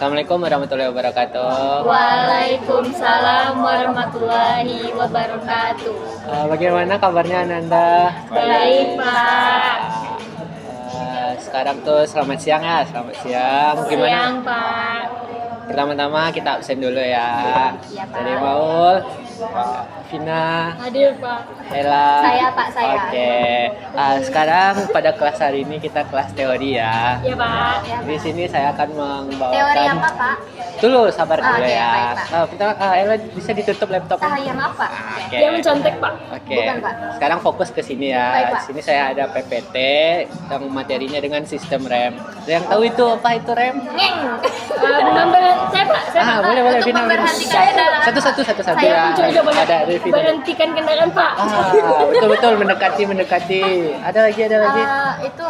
Assalamualaikum warahmatullahi wabarakatuh. Waalaikumsalam warahmatullahi wabarakatuh. Bagaimana kabarnya Ananda? Baik, Pak. Sekarang tuh selamat siang ya, selamat siang. Gimana? Siang, Pak. Pertama-tama kita absen dulu ya. Iya, Pak. Dari Maul, Vina, Hadir, Pak. Ella. Saya, Pak, saya. Oke. Sekarang pada kelas hari ini kita kelas teori ya. Iya, Pak. Di sini saya akan membawakan. Teori apa, Pak? Dulu sabar dulu Oke, ya. baik, Pak. Pertama, Ella bisa ditutup laptopnya. Iya, maaf, Pak. Oke. Dia mencontek, Pak. Oke. Bukan, Pak. Sekarang fokus ke sini ya. Baik, Pak. Di sini saya ada PPT yang materinya dengan sistem rem. Ada yang tahu itu apa itu rem? Ngeng. Saya, Pak. Saya, Pak. Boleh boleh Untuk Vina. memberhentikan kendaraan. Satu Saya ya. mencoba boleh Ada dari Vina. berhentikan kendaraan, Pak. Betul mendekati. Ada lagi. Itu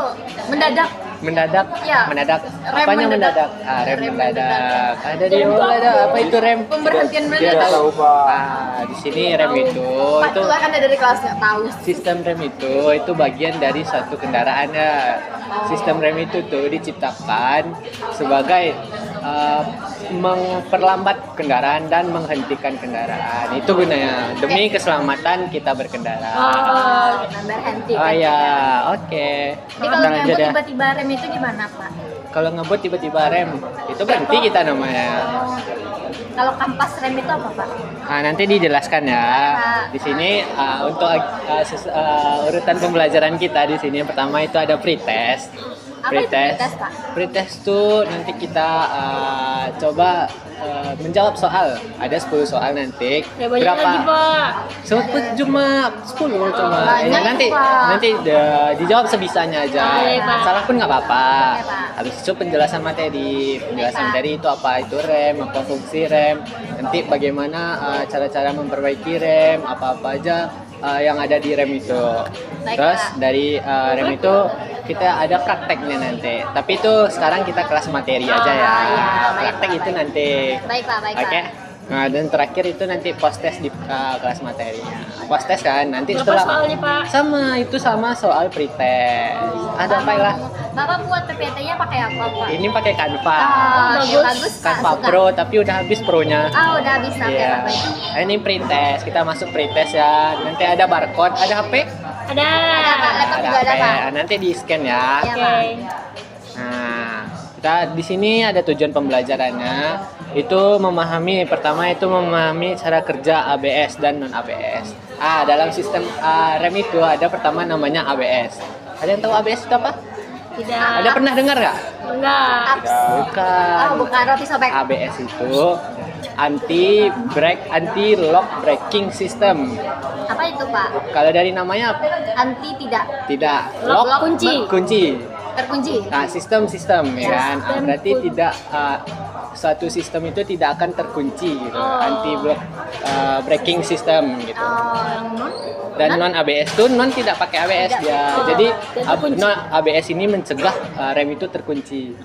mendadak. Mendadak. Ya. Mendadak. Rem Apanya mendadak? mendadak. Rem Rem mendadak. Ada di Rem itu ada apa itu rem? Pemberhentian Tidak mendadak. tahu. Di sini rem itu Pak, itu kan ada dari kelas nggak tahu. sistem rem itu bagian dari suatu kendaraan ya. Sistem rem itu tuh diciptakan sebagai memperlambat kendaraan dan menghentikan kendaraan. Itu gunanya demi keselamatan kita berkendara. Berhenti. Oh ya, oke. Jadi kalau Lanjut ngebut ya. tiba-tiba rem itu gimana, Pak? Kalau ngebut tiba-tiba rem, itu berhenti kita namanya. Kalau kampas rem itu apa, Pak? Nanti dijelaskan ya. Di sini untuk urutan pembelajaran kita di sini yang pertama itu ada pretest. Apa itu pretest, Pak? Pretest tuh nanti kita coba menjawab soal. Ada 10 soal nanti. Berapa? Lagi, Pak. Cuma 10 cuma. Banyak, Nanti Pak. dijawab sebisanya aja. Boleh, Pak. Salah pun nggak apa-apa. Boleh, Pak. Habis itu penjelasan materi. Penjelasan Pak. materi itu apa itu rem, apa fungsi rem. Nanti bagaimana cara-cara memperbaiki rem, apa-apa aja yang ada di rem itu. Baik, Terus Pak. dari rem itu kita ada prakteknya nanti. Tapi itu sekarang kita kelas materi aja ya. Iya, baik, Praktek Pak, itu baik. nanti. Baik, Pak, baik, Oke. Pak. Nah, dan terakhir itu nanti post test di kelas materinya. Post test kan nanti Berapa setelah soalnya, Pak? sama soal pretest. Ada apa lah? Bapak buat PPT-nya pakai apa, Pak? Ini pakai Canva. Oke, bagus, Pak. Canva Suka. Pro tapi udah habis Pro-nya. Udah bisa, oke, Iya. Pak, baik. Ini pretest. Kita masuk pretest ya. Nanti ada barcode, ada HP? Ada, Pak. Laptop juga ada, HP. Pak. Nanti di scan ya. Iya, Pak. Nah, kita di sini ada tujuan pembelajarannya itu pertama itu memahami cara kerja ABS dan non ABS. Dalam sistem rem itu ada pertama namanya ABS. Ada yang tahu ABS itu apa? Tidak. Ada pernah dengar nggak? Enggak. Bukan. Bukan roti sobek. ABS itu anti lock braking system. Apa itu, Pak? Kalau dari namanya Anti tidak Lock kunci. Terkunci. Nah, sistem ya kan. Sistem Berarti kunci. tidak suatu sistem itu tidak akan terkunci gitu. Anti block braking system gitu. Yang non? Dan non ABS tuh tidak pakai ABS Tidak. dia. Oh, Jadi dia terkunci. non ABS ini mencegah rem itu terkunci.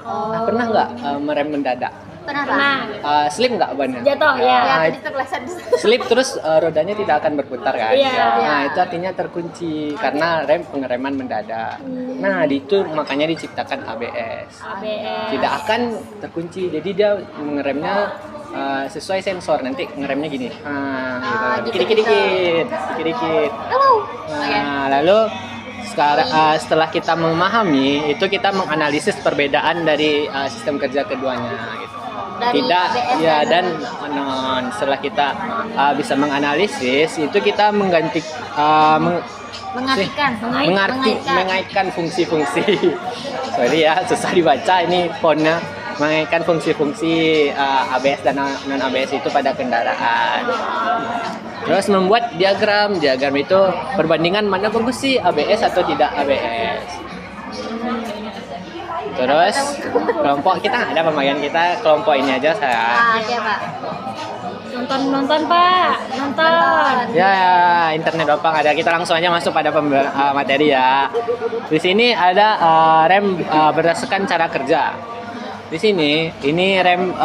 Pernah nggak merem mendadak? Pernah, Pak? Slip nggak bannya? Jatuh, ya. Nah, Tadi terpeleset. slip terus rodanya tidak akan berputar kan? Iya. Nah itu artinya terkunci karena pengereman mendadak. Nah itu makanya diciptakan ABS. ABS. Tidak akan terkunci, jadi dia mengeremnya sesuai sensor. Nanti ngeremnya gini, gitu, dikit. Halo. Nah lalu sekarang setelah kita memahami itu kita menganalisis perbedaan dari sistem kerja keduanya gitu. Dari Tidak ABS ya dan non. Setelah kita bisa menganalisis itu kita mengaitkan fungsi-fungsi. Sorry ya susah dibaca ini fontnya. Mengaitkan fungsi-fungsi ABS dan non ABS itu pada kendaraan. Terus membuat diagram itu perbandingan mana bagus sih ABS atau tidak ABS. Terus kelompok kita ada pembagian kita kelompok ini aja saya. Oke, Pak. Nonton, Pak. Nonton. Ya, internet Bapak ada. Kita langsung aja masuk pada materi ya. Di sini ada rem berdasarkan cara kerja. Di sini ini rem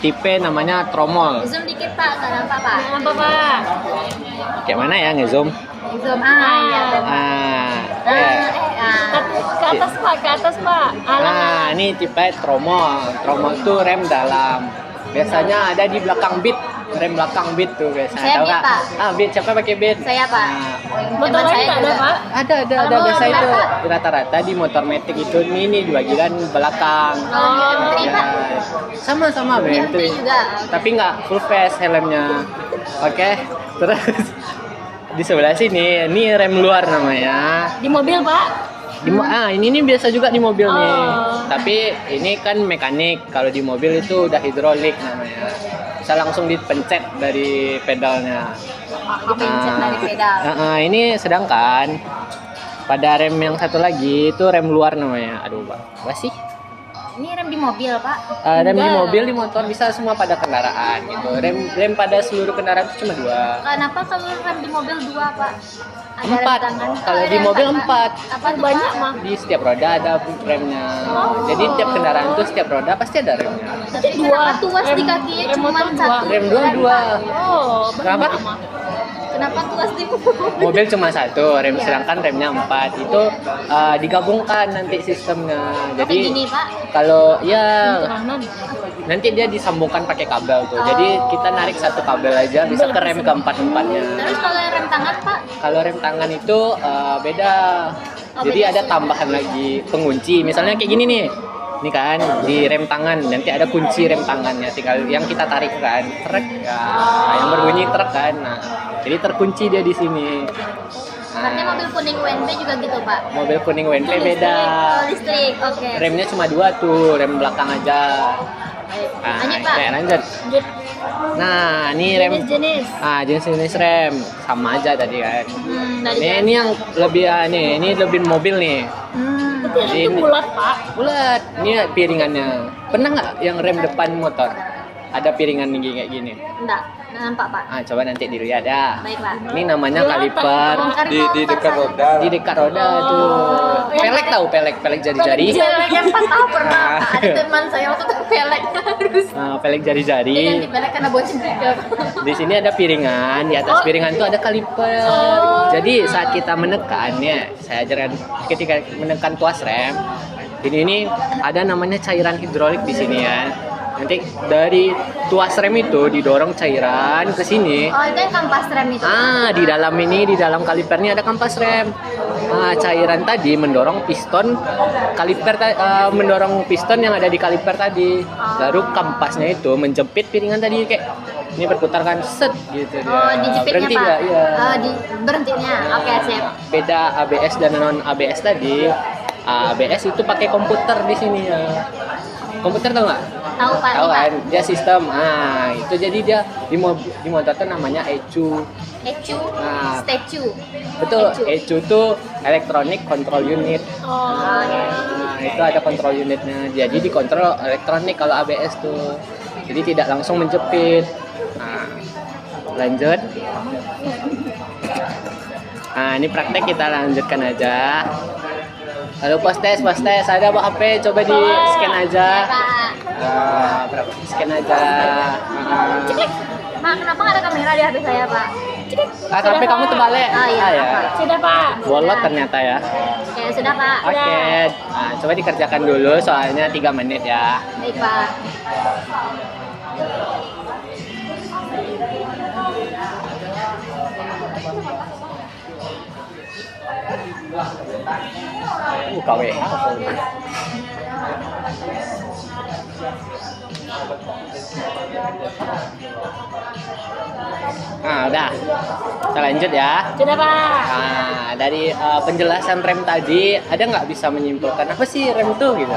tipe namanya tromol. Zoom dikit, Pak. Nggak nampak, Pak. Nampak, Pak. Kayak mana ya ngezoom? Zoom. Iya. Ke atas pak, ke atas pak. Nah, ini tipe tromol. Tromol itu rem dalam. Biasanya ada di belakang beat. Rem belakang beat tuh biasanya. Saya Tahu beat, nggak? Pak. Ah, beat. Siapa pakai beat? Saya pak. Nah, Motor Teman lain saya nggak ada juga. pak? ada Kalau biasa mobil itu Pak? rata-rata di motor metik itu ini di bagian belakang. Oh, Ya, pak. sama-sama Yang Bentry. juga. Tapi nggak full face helmnya. Oke, terus di sebelah sini ini rem luar namanya. Di mobil pak? Ini biasa juga di mobil nih. Oh. Tapi ini kan mekanik. Kalau di mobil itu udah hidrolik namanya. Bisa langsung dipencet dari pedalnya. Dipencet dari pedal. Ini sedangkan pada rem yang satu lagi itu rem luar namanya. Aduh, apa sih? Ini rem di mobil pak? Rem di Enggak. mobil, di motor bisa semua pada kendaraan gitu. Rem pada seluruh kendaraan itu cuma 2. Kenapa kalau rem di mobil 2 pak? Ada 4. rem tangan. Kalau Oh, di rem mobil tangan. 4. Apa tuh, Banyak, Pak? Mah. Di setiap roda ada remnya. Jadi tiap kendaraan itu setiap roda pasti ada remnya. Tapi kenapa tuas di kakinya rem cuma motor 1? Rem dua. Oh, Kenapa? banyak, Mah. Kenapa tuas di mobil? Mobil cuma 1, rem Iya. sedangkan remnya 4. Itu digabungkan nanti sistemnya. Kayak Jadi gini pak? kalau ya Kanan. nanti dia disambungkan pakai kabel tuh. Jadi kita narik satu kabel aja bisa ke rem keempat-empatnya. Terus kalau rem tangan pak? Kalau rem tangan itu beda. Oh, Jadi beda ada sih. tambahan lagi pengunci. Misalnya kayak gini nih. Ini kan di rem tangan nanti ada kunci rem tangannya, tinggal yang kita tarik kan, trek ya, yang berbunyi trek kan. Nah, jadi terkunci dia di sini. Berarti mobil kuning WNP juga gitu pak? Mobil kuning WNP Itu beda. Oh listrik, oke. Remnya cuma 2 tuh, rem belakang aja. Nah, Lanjut pak? oke, lanjut. Lanjut. Nah, ini rem. Jenis-jenis. Jenis-jenis rem sama aja tadi kan. Dari Ini yang lebih ini lebih mobil nih. Tapi itu Ini- bulat pak. Bulat. Ini piringannya. Pernah nggak yang rem depan motor? Ada piringan tinggi kayak gini. Enggak, nampak pak. Coba nanti dilihat ya. Baik pak. Ini namanya kaliper. Bongkar di dekat roda. Di dekat roda tuh. Pelek tahu pelek jari-jari. Pelek yang patah pernah Ah. pak. Ada teman saya waktu itu pelek harus. Pelek Dia jari-jari. ganti pelek karena bocin juga. Di sini ada piringan, di atas piringan itu ada kaliper. Jadi saat kita menekan ya, saya ajarkan ketika menekan tuas rem, ini ada namanya cairan hidrolik di sini ya. Nanti dari tuas rem itu didorong cairan ke sini. Oh itu yang kampas rem itu. Di dalam ini, di dalam kaliper ini ada kampas rem. Cairan tadi mendorong piston kaliper, mendorong piston yang ada di kaliper tadi. Lalu kampasnya itu menjepit piringan tadi kayak ini berputar kan set gitu dia. Oh dijepitnya Berhenti pak. nggak? Iya. Berhentinya. Oke sip. Beda ABS dan non ABS tadi. ABS itu pakai komputer di sini ya. Komputer tau nggak? Tahu pak. Tahu nih, Pak. kan? Dia sistem. Itu jadi dia di motor tuh namanya ECU. ECU, Nah. statue. Betul, ECU. ECU itu Electronic Control Unit. Oh, oke. Itu ada kontrol unitnya. Jadi dikontrol elektronik kalau ABS tuh. Jadi tidak langsung menjepit. Lanjut. Ini praktek kita lanjutkan aja. Halo pos tes, ada apa HP? Coba di scan aja. Ya, Pak. Scan aja. Ciklik. Mak, kenapa nggak ada kamera di HP saya, Pak? Ciklik. HP kamu terbalik. Iya, ya. Pak. Sudah pak. Bolot ternyata ya. Oke, sudah, Pak. Oke, coba dikerjakan dulu soalnya 3 menit ya. Baik, Pak. KWA. Udah. Kita lanjut ya. Sudah pak. Dari penjelasan rem tadi, ada nggak bisa menyimpulkan apa sih rem tuh gitu?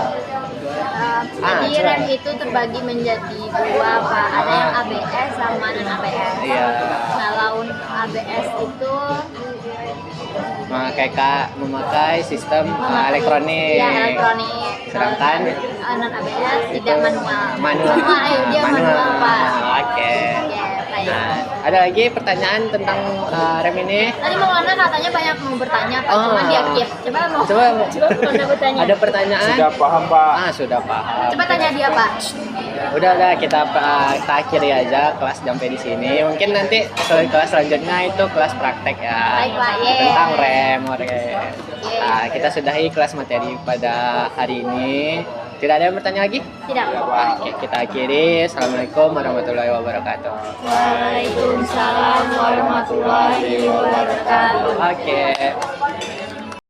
Jadi coba. rem itu terbagi menjadi 2, Pak. Ada yang ABS sama non ABS. Iya. Kalau ABS itu Memakai sistem elektronik. Ya, elektronik. Sedangkan non ABS tidak manual. Manual. Dia manual, Pak. Oke. Ya, Pak ya. Nah, ada lagi pertanyaan tentang rem ini? Tadi Maulana katanya banyak mau bertanya, Pak. Oh. Cuman dia skip. Coba mau. Coba Maulana bertanya. ada pertanyaan? Sudah paham Pak. Sudah paham. Coba tanya dia, Pak. Udah kita akhiri aja kelas sampai di sini. Mungkin nanti kelas selanjutnya itu kelas praktek ya. Baik, Pak. Yeay. Tentang rem. Nah, kita sudahi kelas materi pada hari ini. Tidak ada yang bertanya lagi? Tidak. Oke, kita akhiri. Assalamualaikum warahmatullahi wabarakatuh. Waalaikumsalam warahmatullahi wabarakatuh. Oke.